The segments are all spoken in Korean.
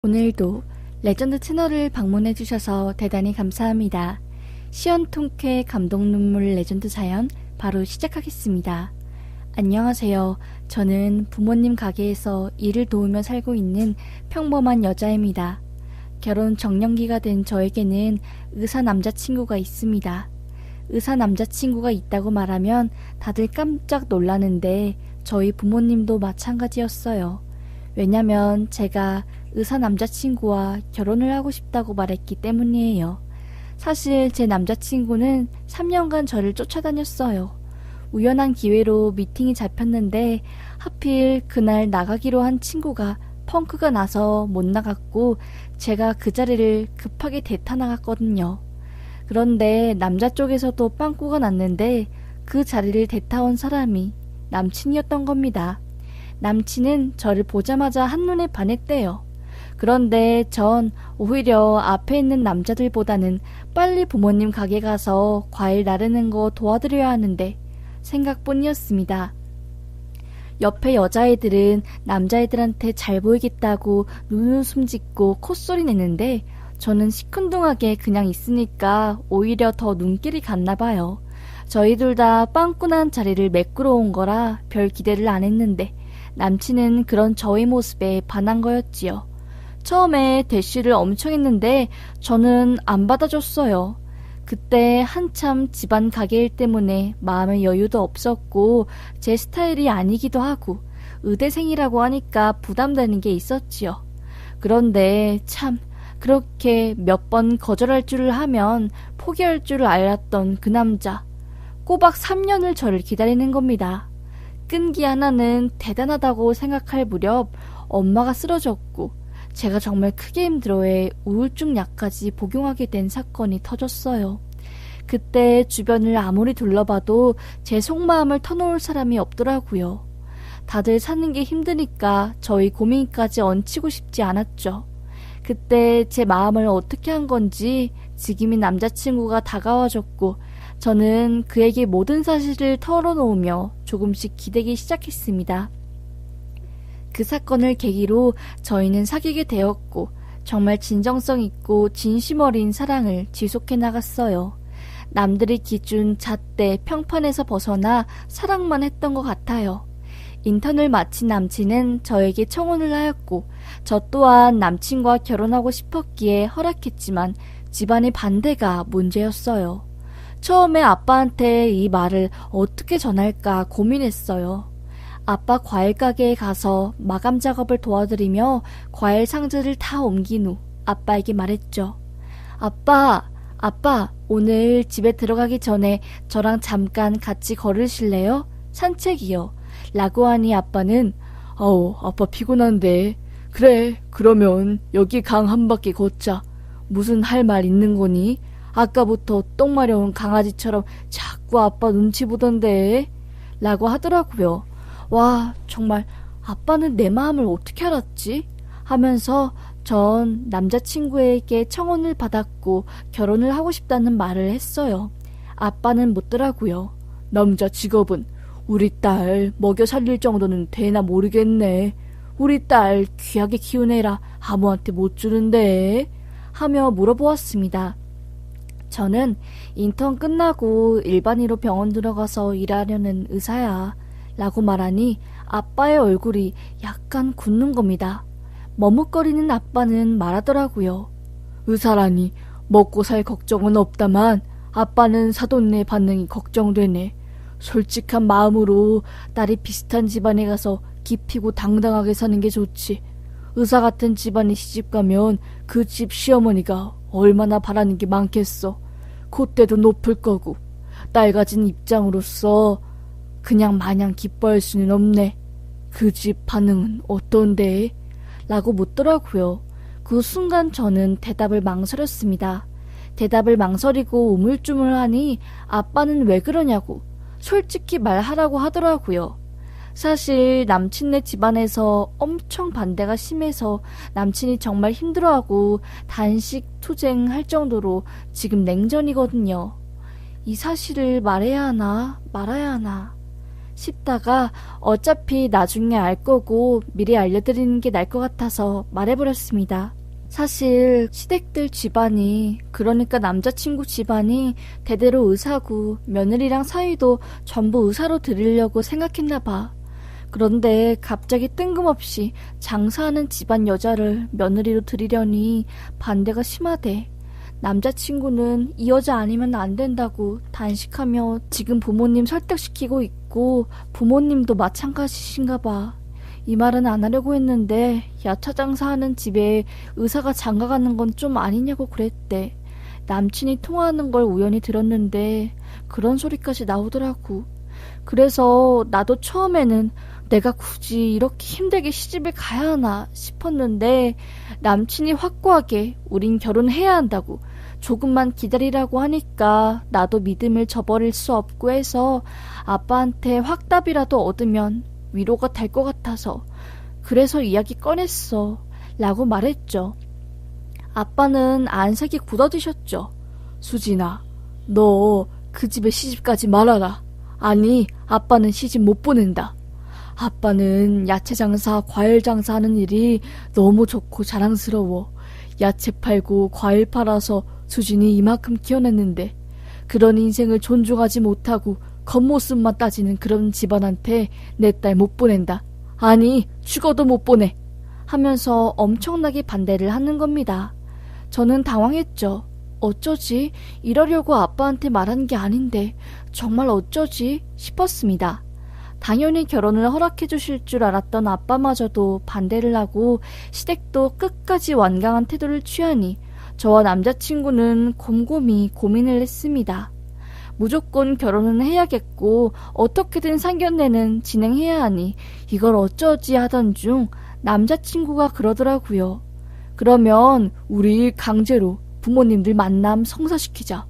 오늘도 레전드 채널을 방문해주셔서 대단히 감사합니다. 시원통쾌 감동 눈물 레전드 사연 바로 시작하겠습니다. 안녕하세요. 저는 부모님 가게에서 일을 도우며 살고 있는 평범한 여자입니다. 결혼 정년기가 된 저에게는 의사 남자친구가 있습니다. 의사 남자친구가 있다고 말하면 다들 깜짝 놀라는데 저희 부모님도 마찬가지였어요. 왜냐면 제가 의사 남자친구와 결혼을 하고 싶다고 말했기 때문이에요. 사실 제 남자친구는 3년간 저를 쫓아다녔어요. 우연한 기회로 미팅이 잡혔는데 하필 그날 나가기로 한 친구가 펑크가 나서 못 나갔고 제가 그 자리를 급하게 대타 나갔거든요. 그런데 남자 쪽에서도 빵꾸가 났는데 그 자리를 대타온 사람이 남친이었던 겁니다. 남친은 저를 보자마자 한눈에 반했대요. 그런데 전 오히려 앞에 있는 남자들보다는 빨리 부모님 가게 가서 과일 나르는 거 도와드려야 하는데 생각뿐이었습니다. 옆에 여자애들은 남자애들한테 잘 보이겠다고 눈웃음 짓고 콧소리 내는데 저는 시큰둥하게 그냥 있으니까 오히려 더 눈길이 갔나 봐요. 저희 둘 다 빵꾸난 자리를 메꾸러 온 거라 별 기대를 안 했는데 남친은 그런 저의 모습에 반한 거였지요. 처음에 대쉬를 엄청 했는데 저는 안 받아줬어요. 그때 한참 집안 가게일 때문에 마음의 여유도 없었고 제 스타일이 아니기도 하고 의대생이라고 하니까 부담되는 게 있었지요. 그런데 참 그렇게 몇 번 거절할 줄을 하면 포기할 줄을 알았던 그 남자. 꼬박 3년을 저를 기다리는 겁니다. 끈기 하나는 대단하다고 생각할 무렵 엄마가 쓰러졌고 제가 정말 크게 힘들어해 우울증 약까지 복용하게 된 사건이 터졌어요. 그때 주변을 아무리 둘러봐도 제 속마음을 터놓을 사람이 없더라고요. 다들 사는 게 힘드니까 저희 고민까지 얹히고 싶지 않았죠. 그때 제 마음을 어떻게 한 건지 지금의 남자친구가 다가와줬고 저는 그에게 모든 사실을 털어놓으며 조금씩 기대기 시작했습니다. 그 사건을 계기로 저희는 사귀게 되었고 정말 진정성 있고 진심 어린 사랑을 지속해 나갔어요. 남들이 기준 잣대 평판에서 벗어나 사랑만 했던 것 같아요. 인턴을 마친 남친은 저에게 청혼을 하였고 저 또한 남친과 결혼하고 싶었기에 허락했지만 집안의 반대가 문제였어요. 처음에 아빠한테 이 말을 어떻게 전할까 고민했어요. 아빠 과일 가게에 가서 마감 작업을 도와드리며 과일 상자를 다 옮긴 후 아빠에게 말했죠. 아빠, 오늘 집에 들어가기 전에 저랑 잠깐 같이 걸으실래요? 산책이요. 라고 하니 아빠는 아빠 피곤한데. 그래, 그러면 여기 강 한 바퀴 걷자. 무슨 할 말 있는 거니? 아까부터 똥 마려운 강아지처럼 자꾸 아빠 눈치 보던데. 라고 하더라고요. 와, 정말 아빠는 내 마음을 어떻게 알았지? 하면서 전 남자친구에게 청혼을 받았고 결혼을 하고 싶다는 말을 했어요. 아빠는 묻더라고요. 남자 직업은 우리 딸 먹여 살릴 정도는 되나 모르겠네. 우리 딸 귀하게 키운 애라 아무한테 못 주는데. 하며 물어보았습니다. 저는 인턴 끝나고 일반의로 병원 들어가서 일하려는 의사야. 라고 말하니 아빠의 얼굴이 약간 굳는 겁니다. 머뭇거리는 아빠는 말하더라고요. 의사라니 먹고 살 걱정은 없다만 아빠는 사돈네 반응이 걱정되네. 솔직한 마음으로 딸이 비슷한 집안에 가서 깊이고 당당하게 사는 게 좋지. 의사 같은 집안에 시집가면 그 집 시어머니가 얼마나 바라는 게 많겠어. 콧대도 높을 거고 딸 가진 입장으로서 그냥 마냥 기뻐할 수는 없네. 그 집 반응은 어떤데? 라고 묻더라고요. 그 순간 저는 대답을 망설였습니다. 대답을 망설이고 우물쭈물하니 아빠는 왜 그러냐고 솔직히 말하라고 하더라고요. 사실 남친네 집안에서 엄청 반대가 심해서 남친이 정말 힘들어하고 단식 투쟁할 정도로 지금 냉전이거든요. 이 사실을 말해야 하나 말아야 하나 싶다가 어차피 나중에 알 거고 미리 알려드리는 게 나을 것 같아서 말해버렸습니다. 사실 시댁들 집안이, 그러니까 남자친구 집안이 대대로 의사고 며느리랑 사이도 전부 의사로 들이려고 생각했나 봐. 그런데 갑자기 뜬금없이 장사하는 집안 여자를 며느리로 들이려니 반대가 심하대. 남자친구는 이 여자 아니면 안 된다고 단식하며 지금 부모님 설득시키고 있고 부모님도 마찬가지신가 봐. 이 말은 안 하려고 했는데 야차 장사하는 집에 의사가 장가가는 건 좀 아니냐고 그랬대. 남친이 통화하는 걸 우연히 들었는데 그런 소리까지 나오더라고. 그래서 나도 처음에는 내가 굳이 이렇게 힘들게 시집을 가야 하나 싶었는데 남친이 확고하게 우린 결혼해야 한다고 조금만 기다리라고 하니까 나도 믿음을 저버릴 수 없고 해서 아빠한테 확답이라도 얻으면 위로가 될 것 같아서 그래서 이야기 꺼냈어 라고 말했죠. 아빠는 안색이 굳어지셨죠. 수진아, 너 그 집에 시집가지 말아라. 아니, 아빠는 시집 못 보낸다. 아빠는 야채 장사, 과일 장사하는 일이 너무 좋고 자랑스러워. 야채 팔고 과일 팔아서 수진이 이만큼 키워냈는데 그런 인생을 존중하지 못하고 겉모습만 따지는 그런 집안한테 내 딸 못 보낸다. 아니, 죽어도 못 보내. 하면서 엄청나게 반대를 하는 겁니다. 저는 당황했죠. 어쩌지? 이러려고 아빠한테 말한 게 아닌데 정말 어쩌지? 싶었습니다. 당연히 결혼을 허락해 주실 줄 알았던 아빠마저도 반대를 하고 시댁도 끝까지 완강한 태도를 취하니 저와 남자친구는 곰곰이 고민을 했습니다. 무조건 결혼은 해야겠고 어떻게든 상견례는 진행해야 하니 이걸 어쩌지 하던 중 남자친구가 그러더라고요. 그러면 우리 강제로 부모님들 만남 성사시키자.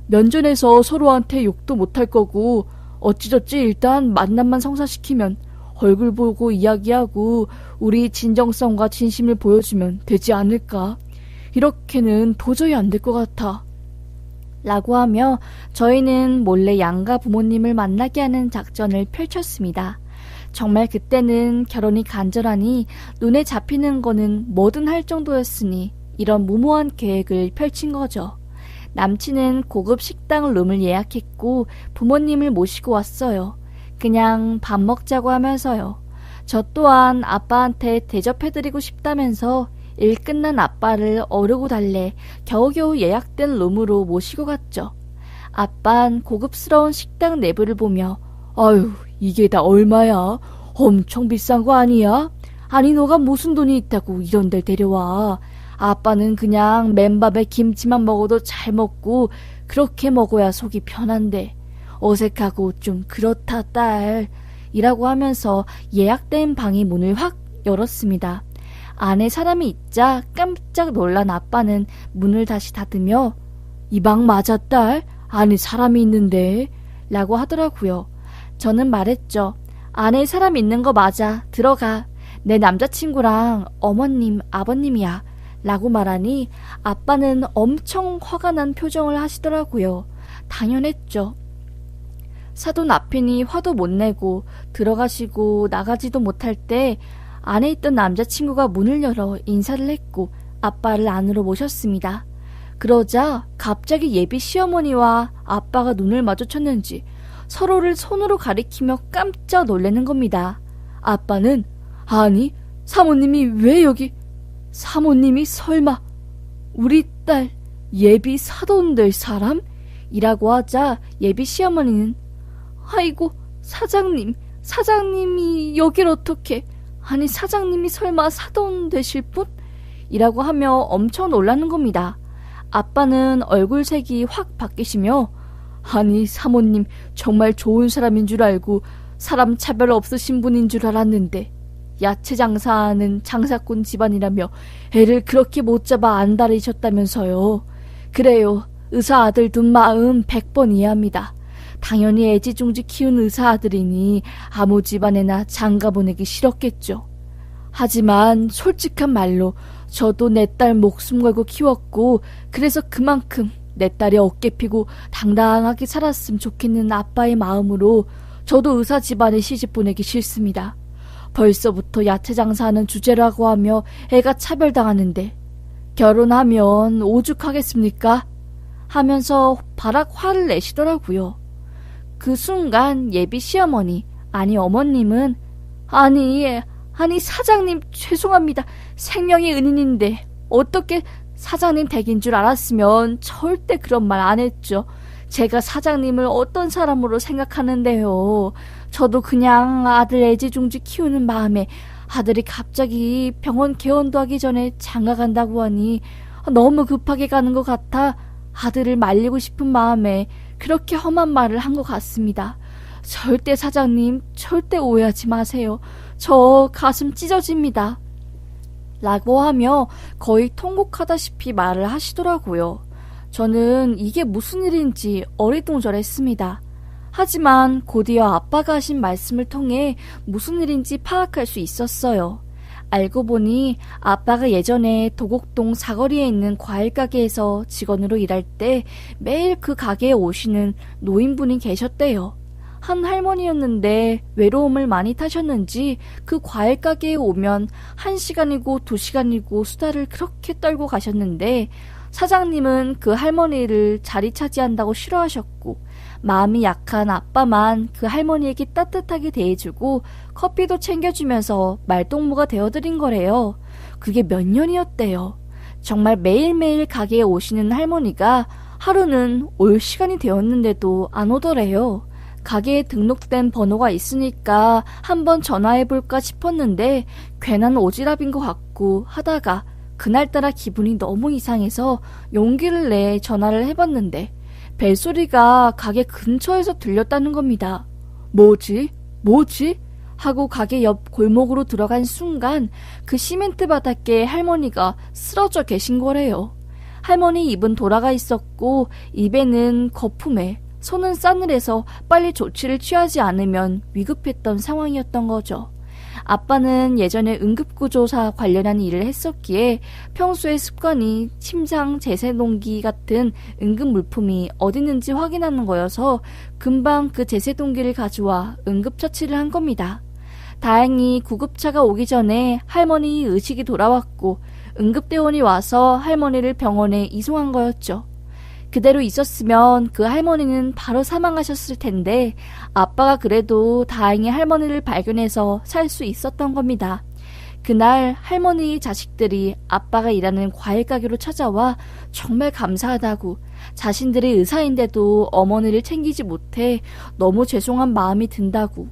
면전에서 서로한테 욕도 못할 거고 어찌저찌 일단 만남만 성사시키면 얼굴 보고 이야기하고 우리 진정성과 진심을 보여주면 되지 않을까? 이렇게는 도저히 안 될 것 같아. 라고 하며 저희는 몰래 양가 부모님을 만나게 하는 작전을 펼쳤습니다. 정말 그때는 결혼이 간절하니 눈에 잡히는 거는 뭐든 할 정도였으니 이런 무모한 계획을 펼친 거죠. 남친은 고급 식당 룸을 예약했고 부모님을 모시고 왔어요. 그냥 밥 먹자고 하면서요. 저 또한 아빠한테 대접해드리고 싶다면서 일 끝난 아빠를 어르고 달래 겨우겨우 예약된 룸으로 모시고 갔죠. 아빤 고급스러운 식당 내부를 보며 아유, 이게 다 얼마야? 엄청 비싼 거 아니야? 아니, 너가 무슨 돈이 있다고 이런 데 데려와. 아빠는 그냥 맨밥에 김치만 먹어도 잘 먹고 그렇게 먹어야 속이 편한데 어색하고 좀 그렇다 딸 이라고 하면서 예약된 방의 문을 확 열었습니다. 안에 사람이 있자 깜짝 놀란 아빠는 문을 다시 닫으며 이 방 맞아 딸? 안에 사람이 있는데 라고 하더라고요. 저는 말했죠. 안에 사람 있는 거 맞아. 들어가. 내 남자친구랑 어머님, 아버님이야. 라고 말하니 아빠는 엄청 화가 난 표정을 하시더라고요. 당연했죠. 사돈 앞이니 화도 못 내고 들어가시고 나가지도 못할 때 안에 있던 남자친구가 문을 열어 인사를 했고 아빠를 안으로 모셨습니다. 그러자 갑자기 예비 시어머니와 아빠가 눈을 마주쳤는지 서로를 손으로 가리키며 깜짝 놀라는 겁니다. 아빠는 아니, 사모님이 왜 여기... 사모님이 설마 우리 딸 예비 사돈 될 사람? 이라고 하자 예비 시어머니는 아이고 사장님이 여길 어떻게... 아니 사장님이 설마 사돈 되실 분? 이라고 하며 엄청 놀라는 겁니다. 아빠는 얼굴색이 확 바뀌시며 아니 사모님 정말 좋은 사람인 줄 알고 사람 차별 없으신 분인 줄 알았는데 야채 장사하는 장사꾼 집안이라며 애를 그렇게 못 잡아 안달이셨다면서요. 그래요. 의사 아들 둔 마음 100번 이해합니다. 당연히 애지중지 키운 의사 아들이니 아무 집안에나 장가 보내기 싫었겠죠. 하지만 솔직한 말로 저도 내 딸 목숨 걸고 키웠고 그래서 그만큼 내 딸이 어깨 피고 당당하게 살았으면 좋겠는 아빠의 마음으로 저도 의사 집안에 시집 보내기 싫습니다. 벌써부터 야채 장사하는 주제라고 하며 애가 차별당하는데 결혼하면 오죽하겠습니까? 하면서 바락 화를 내시더라고요. 그 순간 예비 시어머니, 아니 어머님은 아니 사장님 죄송합니다. 생명의 은인인데 어떻게 사장님 댁인 줄 알았으면 절대 그런 말 안 했죠. 제가 사장님을 어떤 사람으로 생각하는데요. 저도 그냥 아들 애지중지 키우는 마음에 아들이 갑자기 병원 개원도 하기 전에 장가 간다고 하니 너무 급하게 가는 것 같아 아들을 말리고 싶은 마음에 그렇게 험한 말을 한 것 같습니다. 절대 사장님, 절대 오해하지 마세요. 저 가슴 찢어집니다. 라고 하며 거의 통곡하다시피 말을 하시더라고요. 저는 이게 무슨 일인지 어리둥절했습니다. 하지만 곧이어 아빠가 하신 말씀을 통해 무슨 일인지 파악할 수 있었어요. 알고 보니 아빠가 예전에 도곡동 사거리에 있는 과일 가게에서 직원으로 일할 때 매일 그 가게에 오시는 노인분이 계셨대요. 한 할머니였는데 외로움을 많이 타셨는지 그 과일 가게에 오면 1시간이고 2시간이고 수다를 그렇게 떨고 가셨는데 사장님은 그 할머니를 자리 차지한다고 싫어하셨고 마음이 약한 아빠만 그 할머니에게 따뜻하게 대해주고 커피도 챙겨주면서 말동무가 되어드린 거래요. 그게 몇 년이었대요. 정말 매일매일 가게에 오시는 할머니가 하루는 올 시간이 되었는데도 안 오더래요. 가게에 등록된 번호가 있으니까 한번 전화해볼까 싶었는데 괜한 오지랖인 것 같고 하다가 그날따라 기분이 너무 이상해서 용기를 내 전화를 해봤는데 벨소리가 가게 근처에서 들렸다는 겁니다. 뭐지? 하고 가게 옆 골목으로 들어간 순간 그 시멘트 바닥에 할머니가 쓰러져 계신 거래요. 할머니 입은 돌아가 있었고 입에는 거품에 손은 싸늘해서 빨리 조치를 취하지 않으면 위급했던 상황이었던 거죠. 아빠는 예전에 응급구조사 관련한 일을 했었기에 평소의 습관이 침상 제세동기 같은 응급 물품이 어디 있는지 확인하는 거여서 금방 그 제세동기를 가져와 응급처치를 한 겁니다. 다행히 구급차가 오기 전에 할머니 의식이 돌아왔고 응급대원이 와서 할머니를 병원에 이송한 거였죠. 그대로 있었으면 그 할머니는 바로 사망하셨을 텐데 아빠가 그래도 다행히 할머니를 발견해서 살 수 있었던 겁니다. 그날 할머니 자식들이 아빠가 일하는 과일 가게로 찾아와 정말 감사하다고 자신들이 의사인데도 어머니를 챙기지 못해 너무 죄송한 마음이 든다고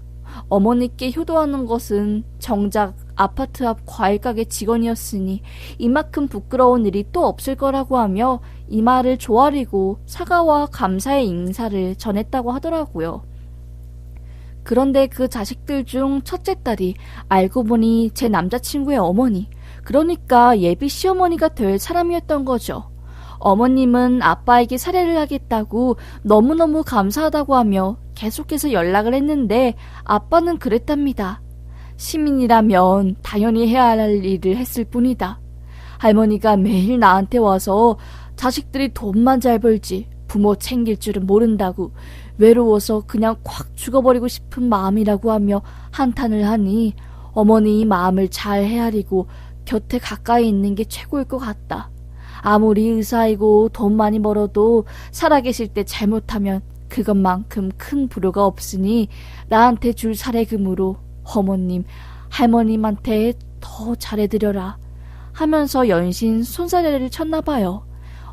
어머니께 효도하는 것은 정작 아파트 앞 과일가게 직원이었으니 이만큼 부끄러운 일이 또 없을 거라고 하며 이 말을 조아리고 사과와 감사의 인사를 전했다고 하더라고요. 그런데 그 자식들 중 첫째 딸이 알고 보니 제 남자친구의 어머니, 그러니까 예비 시어머니가 될 사람이었던 거죠. 어머님은 아빠에게 살해를 하겠다고 너무너무 감사하다고 하며 계속해서 연락을 했는데 아빠는 그랬답니다. 시민이라면 당연히 해야 할 일을 했을 뿐이다. 할머니가 매일 나한테 와서 자식들이 돈만 잘 벌지 부모 챙길 줄은 모른다고 외로워서 그냥 콱 죽어버리고 싶은 마음이라고 하며 한탄을 하니 어머니 마음을 잘 헤아리고 곁에 가까이 있는 게 최고일 것 같다. 아무리 의사이고 돈 많이 벌어도 살아계실 때 잘못하면 그것만큼 큰 불효가 없으니 나한테 줄 살해금으로 어머님, 할머님한테 더 잘해드려라 하면서 연신 손사래를 쳤나봐요.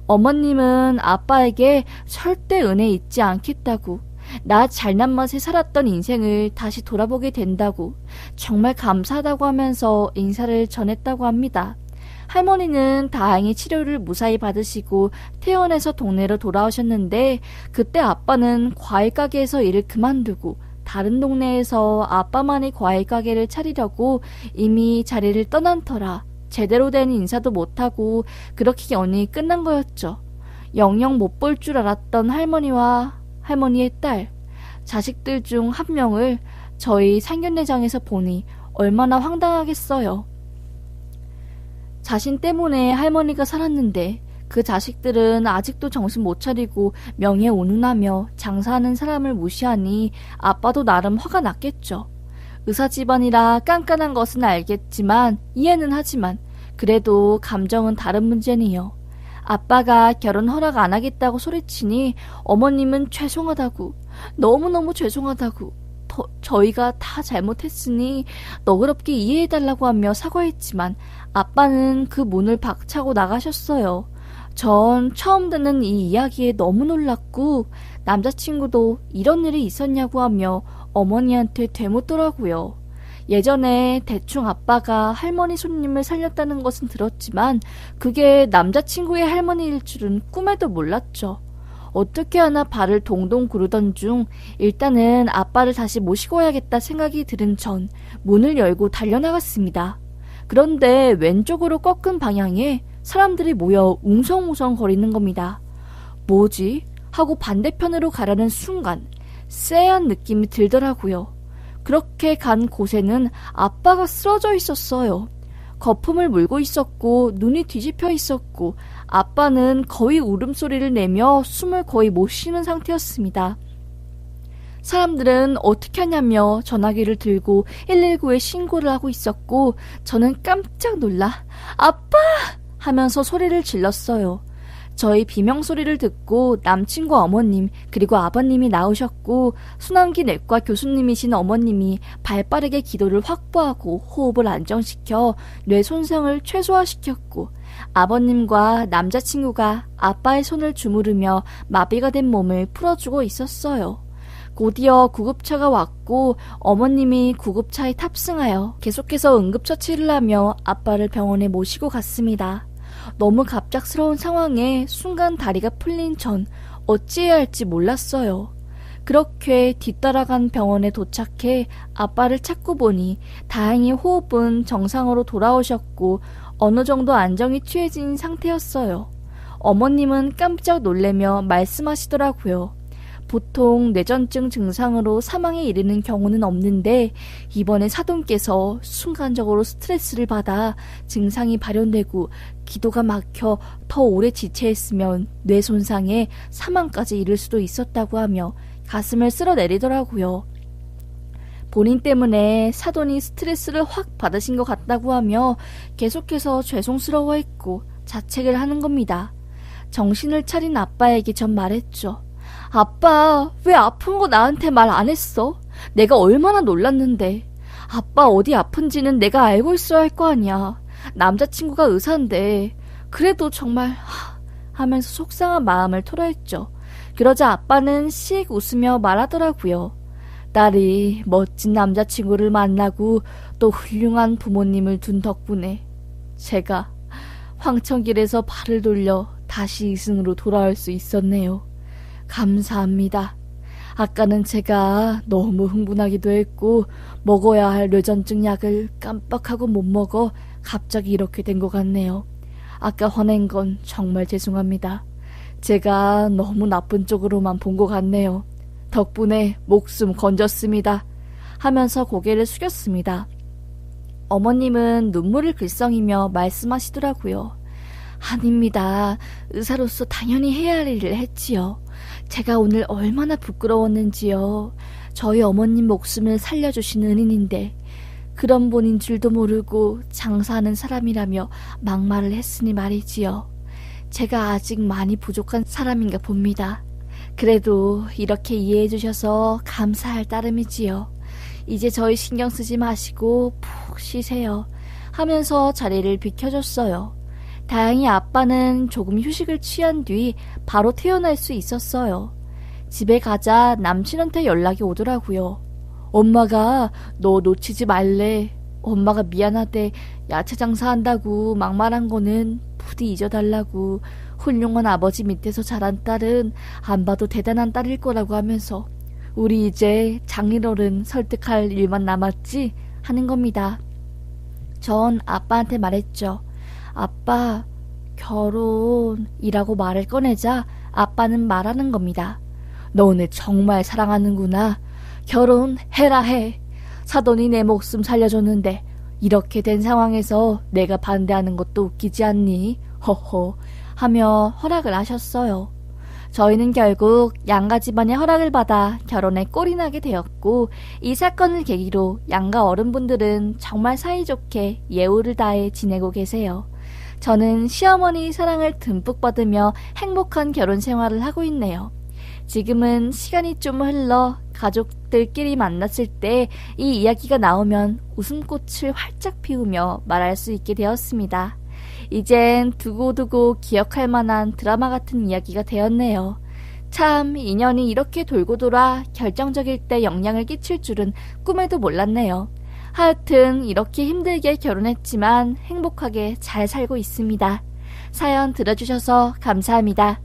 어머님은 아빠에게 절대 은혜 잊지 않겠다고, 나 잘난 맛에 살았던 인생을 다시 돌아보게 된다고, 정말 감사하다고 하면서 인사를 전했다고 합니다. 할머니는 다행히 치료를 무사히 받으시고 퇴원해서 동네로 돌아오셨는데 그때 아빠는 과일 가게에서 일을 그만두고 다른 동네에서 아빠만의 과일 가게를 차리려고 이미 자리를 떠난 터라 제대로 된 인사도 못하고 그렇게 연이 끝난 거였죠. 영영 못 볼 줄 알았던 할머니와 할머니의 딸, 자식들 중 한 명을 저희 상견례장에서 보니 얼마나 황당하겠어요. 자신 때문에 할머니가 살았는데 그 자식들은 아직도 정신 못 차리고 명예 온운하며 장사하는 사람을 무시하니 아빠도 나름 화가 났겠죠. 의사 집안이라 깐깐한 것은 알겠지만 이해는 하지만 그래도 감정은 다른 문제니요. 아빠가 결혼 허락 안 하겠다고 소리치니 어머님은 죄송하다고, 너무너무 죄송하다고, 저희가 다 잘못했으니 너그럽게 이해해달라고 하며 사과했지만 아빠는 그 문을 박차고 나가셨어요. 전 처음 듣는 이 이야기에 너무 놀랐고 남자친구도 이런 일이 있었냐고 하며 어머니한테 되묻더라고요. 예전에 대충 아빠가 할머니 손님을 살렸다는 것은 들었지만 그게 남자친구의 할머니일 줄은 꿈에도 몰랐죠. 어떻게 하나 발을 동동 구르던 중 일단은 아빠를 다시 모시고 와야겠다 생각이 들은 전 문을 열고 달려나갔습니다. 그런데 왼쪽으로 꺾은 방향에 사람들이 모여 웅성웅성 거리는 겁니다. 뭐지? 하고 반대편으로 가려는 순간 쎄한 느낌이 들더라고요. 그렇게 간 곳에는 아빠가 쓰러져 있었어요. 거품을 물고 있었고 눈이 뒤집혀 있었고 아빠는 거의 울음소리를 내며 숨을 거의 못 쉬는 상태였습니다. 사람들은 어떻게 하냐며 전화기를 들고 119에 신고를 하고 있었고 저는 깜짝 놀라 아빠! 하면서 소리를 질렀어요. 저희 비명소리를 듣고 남친과 어머님 그리고 아버님이 나오셨고 순환기 내과 교수님이신 어머님이 발빠르게 기도를 확보하고 호흡을 안정시켜 뇌 손상을 최소화시켰고 아버님과 남자친구가 아빠의 손을 주무르며 마비가 된 몸을 풀어주고 있었어요. 곧이어 구급차가 왔고 어머님이 구급차에 탑승하여 계속해서 응급처치를 하며 아빠를 병원에 모시고 갔습니다. 너무 갑작스러운 상황에 순간 다리가 풀린 전 어찌해야 할지 몰랐어요. 그렇게 뒤따라간 병원에 도착해 아빠를 찾고 보니 다행히 호흡은 정상으로 돌아오셨고 어느 정도 안정이 취해진 상태였어요. 어머님은 깜짝 놀래며 말씀하시더라고요. 보통 뇌전증 증상으로 사망에 이르는 경우는 없는데 이번에 사돈께서 순간적으로 스트레스를 받아 증상이 발현되고 기도가 막혀 더 오래 지체했으면 뇌 손상에 사망까지 이를 수도 있었다고 하며 가슴을 쓸어내리더라고요. 본인 때문에 사돈이 스트레스를 확 받으신 것 같다고 하며 계속해서 죄송스러워했고 자책을 하는 겁니다. 정신을 차린 아빠에게 전 말했죠. 아빠, 왜 아픈 거 나한테 말 안 했어? 내가 얼마나 놀랐는데. 아빠 어디 아픈지는 내가 알고 있어야 할 거 아니야. 남자친구가 의사인데. 그래도 정말 하면서 속상한 마음을 토로했죠. 그러자 아빠는 씩 웃으며 말하더라고요. 딸이 멋진 남자친구를 만나고 또 훌륭한 부모님을 둔 덕분에 제가 황천길에서 발을 돌려 다시 이승으로 돌아올 수 있었네요. 감사합니다. 아까는 제가 너무 흥분하기도 했고 먹어야 할 뇌전증 약을 깜빡하고 못 먹어 갑자기 이렇게 된 것 같네요. 아까 화낸 건 정말 죄송합니다. 제가 너무 나쁜 쪽으로만 본 것 같네요. 덕분에 목숨 건졌습니다. 하면서 고개를 숙였습니다. 어머님은 눈물을 글썽이며 말씀하시더라고요. 아닙니다. 의사로서 당연히 해야 할 일을 했지요. 제가 오늘 얼마나 부끄러웠는지요. 저희 어머님 목숨을 살려주신 은인인데 그런 분인 줄도 모르고 장사하는 사람이라며 막말을 했으니 말이지요. 제가 아직 많이 부족한 사람인가 봅니다. 그래도 이렇게 이해해 주셔서 감사할 따름이지요. 이제 저희 신경 쓰지 마시고 푹 쉬세요. 하면서 자리를 비켜줬어요. 다행히 아빠는 조금 휴식을 취한 뒤 바로 퇴원할 수 있었어요. 집에 가자 남친한테 연락이 오더라고요. 엄마가 너 놓치지 말래. 엄마가 미안하대. 야채 장사한다고 막말한 거는 부디 잊어달라고. 훌륭한 아버지 밑에서 자란 딸은 안 봐도 대단한 딸일 거라고 하면서 우리 이제 장인어른 설득할 일만 남았지? 하는 겁니다. 전 아빠한테 말했죠. 아빠, 결혼이라고 말을 꺼내자 아빠는 말하는 겁니다. 너네 정말 사랑하는구나. 결혼해라 해. 사돈이 내 목숨 살려줬는데 이렇게 된 상황에서 내가 반대하는 것도 웃기지 않니? 허허. 하며 허락을 하셨어요. 저희는 결국 양가 집안의 허락을 받아 결혼에 꼴이 나게 되었고, 이 사건을 계기로 양가 어른분들은 정말 사이좋게 예우를 다해 지내고 계세요. 저는 시어머니 사랑을 듬뿍 받으며 행복한 결혼 생활을 하고 있네요. 지금은 시간이 좀 흘러 가족들끼리 만났을 때 이 이야기가 나오면 웃음꽃을 활짝 피우며 말할 수 있게 되었습니다. 이젠 두고두고 기억할 만한 드라마 같은 이야기가 되었네요. 참, 인연이 이렇게 돌고 돌아 결정적일 때 영향을 끼칠 줄은 꿈에도 몰랐네요. 하여튼 이렇게 힘들게 결혼했지만 행복하게 잘 살고 있습니다. 사연 들어주셔서 감사합니다.